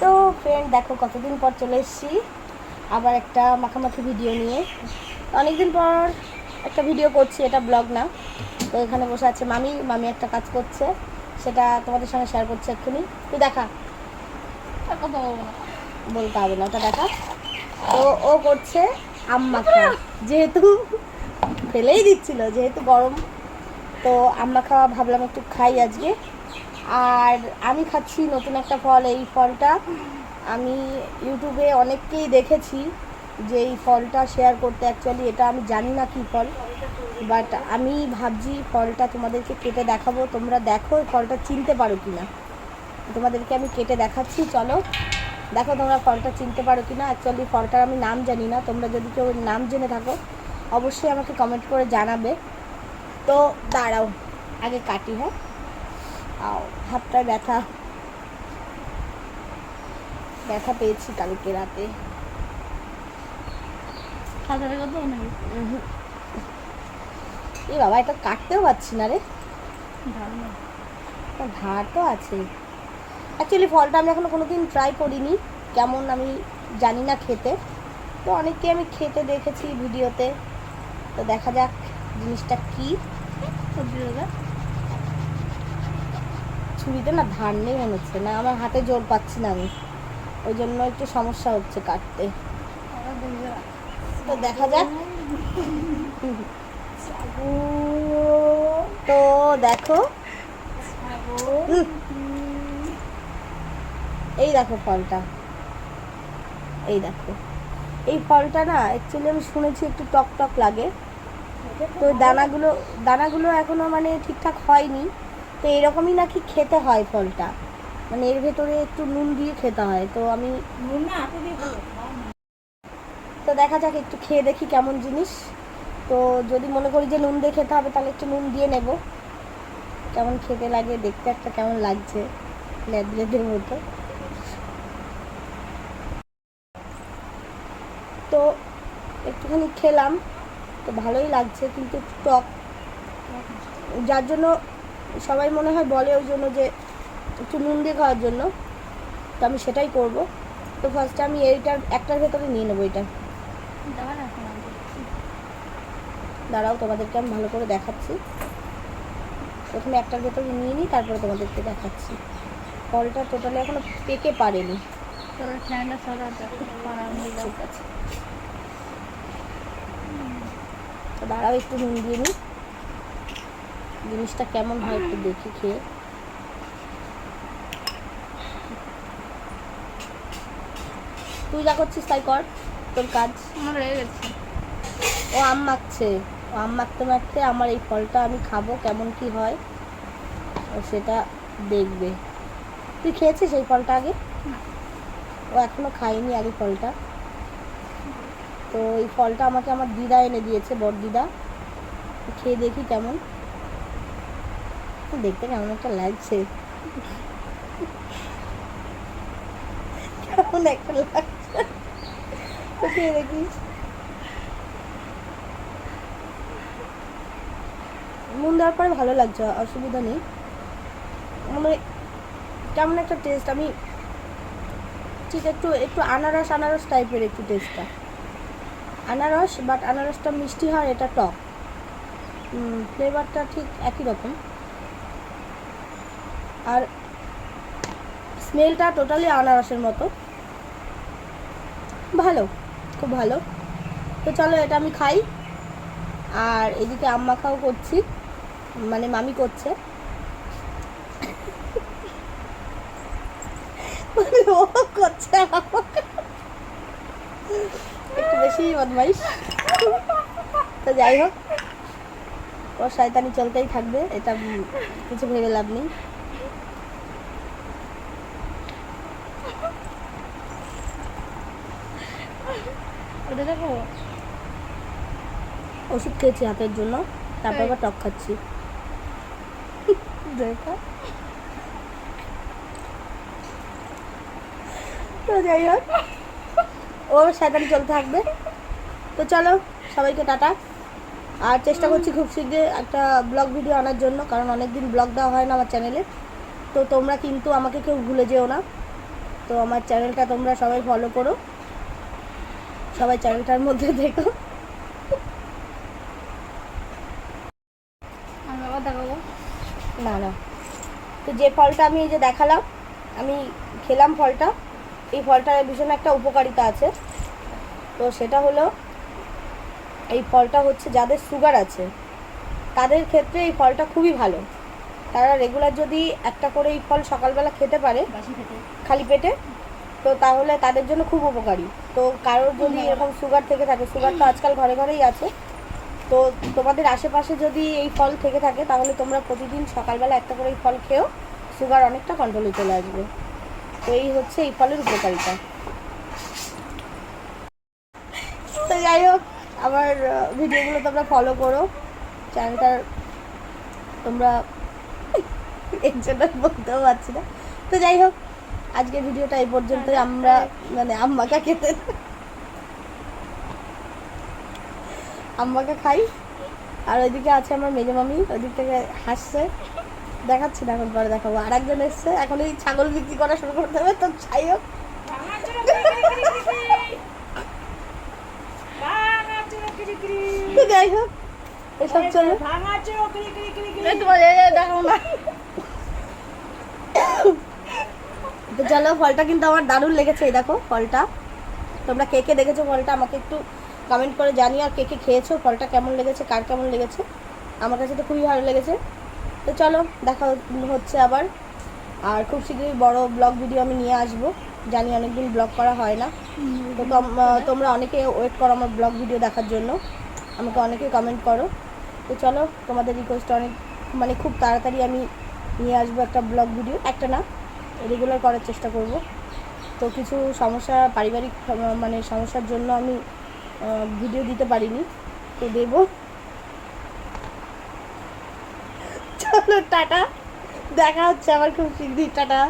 তো ফ্রেন্ড দেখো কতদিন পর চলে এসেছি আবার একটা মাখামাখি ভিডিও নিয়ে। অনেকদিন পর একটা ভিডিও করছি, এটা ব্লগ না। তো এখানে বসে আছে মামি, মামি একটা কাজ করছে, সেটা তোমাদের সঙ্গে শেয়ার করছে এক্ষুনি। তুই দেখা, বলতে হবে না, ওটা দেখা। তো ও করছে আম মাখা, যেহেতু ফেলেই দিচ্ছিল, যেহেতু গরম, তো আম মাখা ভাবলাম একটু খাই আজকে। আর আমি খাচ্ছি নতুন একটা ফল। এই ফলটা আমি ইউটিউবে অনেককেই দেখেছি যে এই ফলটা শেয়ার করতে, অ্যাকচুয়ালি এটা আমি জানি না কী ফল, বাট আমি ভাবছি ফলটা তোমাদেরকে কেটে দেখাবো, তোমরা দেখো এই ফলটা চিনতে পারো কি না। তোমাদেরকে আমি কেটে দেখাচ্ছি, চলো দেখো তোমরা ফলটা চিনতে পারো কি না। অ্যাকচুয়ালি ফলটার আমি নাম জানি না, তোমরা যদি কেউ নাম জেনে থাকো অবশ্যই আমাকে কমেন্ট করে জানাবে। তো দাঁড়াও আগে কাটি। হ্যাঁ, আও হাতটায় ব্যথা ব্যথা পেয়েছি কালকে রাতে। এই বাবা, এটা কাটতেও পারছি না রে, ধার তো আছে। অ্যাকচুয়ালি ফলটা আমি এখনো কোনোদিন ট্রাই করিনি, কেমন আমি জানি না খেতে। তো অনেককে আমি খেতে দেখেছি ভিডিওতে, তো দেখা যাক জিনিসটা কী। ছুরিতে না ধার নেই মনে হচ্ছে, না আমার হাতে জোর পাচ্ছি না আমি, ওই জন্য একটু সমস্যা হচ্ছে কাটতে। তো দেখা যাক। তো দেখো, এই দেখো ফলটা, এই দেখো এই ফলটা না অ্যাকচুয়ালি আমি শুনেছি একটু টক টক লাগে। তো দানাগুলো দানাগুলো এখনও মানে ঠিকঠাক হয়নি। তো এরকমই নাকি খেতে হয় ফলটা, মানে এর ভেতরে একটু নুন দিয়ে খেতে হয়। তো আমি তো দেখা যাক, একটু খেয়ে দেখি কেমন জিনিস। তো যদি মনে করি যে নুন দিয়ে খেতে হবে তাহলে একটু নুন দিয়ে নেব, কেমন খেতে লাগে দেখতে, একটা কেমন লাগছে লেদের মতো। তো একটুখানি খেলাম, তো ভালোই লাগছে, কিন্তু একটু টক, যার জন্য সবাই মনে হয় বলে ওই জন্য যে একটু নুন দিয়ে খাওয়ার জন্য। তো আমি সেটাই করব। তো ফার্স্টে আমি এইটার একটার ভেতরে নিয়ে নেবো এটা। দাঁড়াও তোমাদেরকে আমি ভালো করে দেখাচ্ছি, প্রথমে একটার ভেতরে নিয়ে নিই, তারপরে তোমাদেরকে দেখাচ্ছি। ফলটা টোটালি এখনো পেকে পারেনি। ঠিক আছে, তো দাঁড়াও একটু নুন দিয়ে নিই, জিনিসটা কেমন হয় একটু দেখি খেয়ে। তুই যা করছিস তাই কর, তোর কাজ। আমার হয়ে গেছে। ও আম মাখছে, ও আম মাখতে মাখতে আমার এই ফলটা আমি খাবো, কেমন কি হয় ও সেটা দেখবে। তুই খেয়েছিস এই ফলটা আগে? ও এখনো খাইনি আগে ফলটা। তো এই ফলটা আমাকে আমার দিদা এনে দিয়েছে, বড় দিদা। খেয়ে দেখি কেমন দেখতে, কেমন একটা লাগছে, কেমন একটা লাগছে। তো খেয়ে দেখিস, নুন দেওয়ার পরে ভালো লাগছে, অসুবিধা নেই। মানে কেমন একটা টেস্ট, আমি ঠিক একটু একটু আনারস আনারস টাইপের একটু টেস্টটা, আনারস, বাট আনারসটা মিষ্টি হয়, এটা টক। ফ্লেভারটা ঠিক একই রকম, আর স্মেলটা টোটালি আনারসের মতো। ভালো, খুব ভালো। তো চলো এটা আমি খাই, আর এদিকে আম মাখাও করছি, মানে মামি করছে। ও করছে একটু বেশি বদমাইশ। তো যাই হোক, ওর শয়তানি চলতেই থাকবে, এটা কিছু ভেবে লাভ নেই। ওষুধ খেয়েছি হাতের জন্য, তারপর আবার টক খাচ্ছি। তো যাই হোক, ওর শয়তানি চলতে থাকবে। তো চলো সবাইকে টাটা, আর চেষ্টা করছি খুব শীঘ্রই একটা ব্লগ ভিডিও আনার জন্য, কারণ অনেক দিন ব্লগ দেওয়া হয় না আমার চ্যানেলে। তো তোমরা কিন্তু আমাকে কেউ ভুলে যেও না, তো আমার চ্যানেলটা তোমরা সবাই ফলো করো, সবাই চ্যানেলটার মধ্যে দেখো। আমি আবার দেখাবো। না না, তো যে ফলটা আমি এই যে দেখালাম, আমি খেলাম ফলটা, এই ফলটার ভীষণ একটা উপকারিতা আছে। তো সেটা হলো, এই ফলটা হচ্ছে যাদের সুগার আছে তাদের ক্ষেত্রে এই ফলটা খুবই ভালো। তারা রেগুলার যদি একটা করে এই ফল সকালবেলা খেতে পারে খালি পেটে, তো তাহলে তাদের জন্য খুব উপকারী। তো কারোর যদি এরকম সুগার থেকে থাকে, সুগার তো আজকাল ঘরে ঘরেই আছে, তো তোমাদের আশেপাশে যদি এই ফল থেকে থাকে তাহলে তোমরা প্রতিদিন সকালবেলা একটা করে এই ফল খেয়েও সুগার অনেকটা কন্ট্রোলে চলে আসবে। তো এই হচ্ছে এই ফলের উপকারিতা। তো যাই হোক, আমার ভিডিওগুলো তোমরা ফলো করো, চ্যানেলটার তোমরা এর জন্য বলতেও পারছি না। তো যাই হোক, আজকের ভিডিওটা এই পর্যন্তই। আমরা মানে আম্মাকে খেতে, আম্মাকে খাই, আর ওইদিকে আছে আমার মেজো মামি, ওইদিক থেকে হাসছে, দেখাচ্ছি না, এখন পরে দেখাবো। আর একজন এসছে, এখন এই ছাগল বিক্রি করা শুরু করতে হবে। তো যাই হোক, তো যাই হোক এসব চলো, দেখাবো না। তো চলো, ফলটা কিন্তু আমার দারুণ লেগেছে। এই দেখো ফলটা, তোমরা কে কে দেখেছো ফলটা আমাকে একটু কমেন্ট করে জানিও, আর কে কে খেয়েছো ফলটা কেমন লেগেছে, কার কেমন লেগেছে। আমার কাছে তো খুবই ভালো লেগেছে। তো চলো, দেখা হচ্ছে আবার, আর খুব শীঘ্রই বড় ব্লগ ভিডিও আমি নিয়ে আসবো। জানি অনেকদিন ব্লগ করা হয় না, তো তোমরা অনেকে ওয়েট করো আমার ব্লগ ভিডিও দেখার জন্য, আমাকে অনেকে কমেন্ট করো। তো চলো, তোমাদের রিকোয়েস্ট অনেক, মানে খুব তাড়াতাড়ি আমি নিয়ে আসবো একটা ব্লগ ভিডিও, একটা না, রেগুলার করার চেষ্টা করব। তো কিছু সমস্যা, পারিবারিক মানে সমস্যার জন্য আমি ভিডিও দিতে পারিনি, তো দেবো। চলো টাটা, দেখা হচ্ছে আবার খুব শীঘ্রই, টাটা।